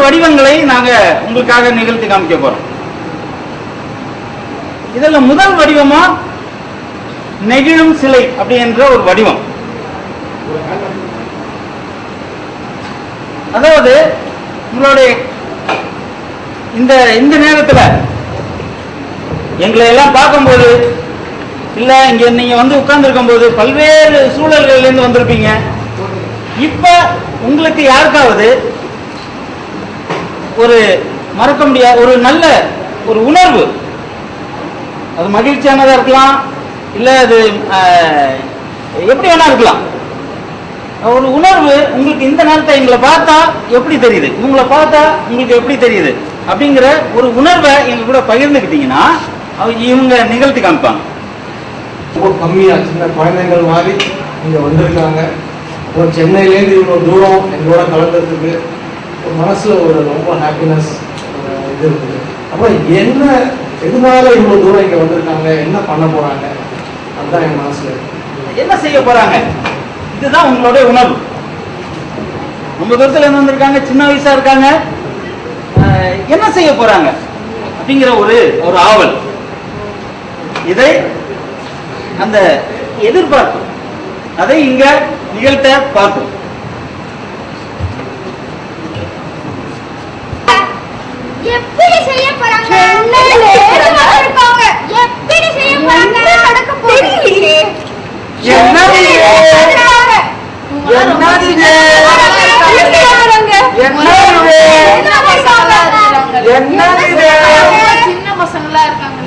வடிவங்களை நாங்க உங்களுக்காக நிகழ்த்தி காமிக்க போறோம். இதுல முதல் வடிவமா நெகிழும் சிலை அப்படி என்ற ஒரு வடிவம். அதாவது உங்களுடைய இந்த நேரத்தில் எங்களை எல்லாம் பார்க்கும்போது, இல்ல இங்க நீங்க வந்து உட்கார்ந்து இருக்கும் போது பல்வேறு சூழல்கள்ல இருந்து வந்திருப்பீங்க. இப்ப உங்களுக்கு யாருக்காவது ஒரு மறக்க முடியாத ஒரு நல்ல ஒரு உணர்வு, அது மகிழ்ச்சியானதா இருக்கலாம், இல்ல அது எப்படி வேணா இருக்கலாம், ஒரு உணர்வு உங்களுக்கு இந்த நேரத்தை எங்களை பார்த்தா எப்படி தெரியுது, உங்களை பார்த்தா உங்களுக்கு எப்படி தெரியுது அப்படிங்கிற ஒரு உணர்வை எங்க கூட பகிர்ந்துக்கிட்டீங்கன்னா இவங்க நிகழ்த்தி காமிப்பாங்க. ரொம்ப கம்மியா சின்ன குழந்தைகள் மாதிரி இங்க வந்திருக்காங்க. சென்னையிலேருந்து இவ்வளவு தூரம் எங்களோட கலந்ததுக்கு மனசுல ஒரு ரொம்ப ஹாப்பினஸ் இது இருக்குது. அப்ப என்ன எதுனால இவ்வளவு தூரம் இங்க வந்திருக்காங்க, என்ன பண்ண போறாங்க, அதுதான் என் மனசுல என்ன செய்ய போறாங்க. இதுதான் உங்களுடைய உணர்வு. ரொம்ப தூரத்துல இருந்து வந்திருக்காங்க, சின்ன வயசா இருக்காங்க, என்ன செய்ய போறாங்க அப்படிங்கிற ஒரு ஆவல், இதை அந்த எதிர்பார்ப்பு, அதை இங்க நிகழ்த்த பார்ப்போம். எப்படி செய்ய போறாங்க, எப்படி செய்ய போறாங்க, நடக்க போகுது. சின்ன பசங்களா இருக்காங்க.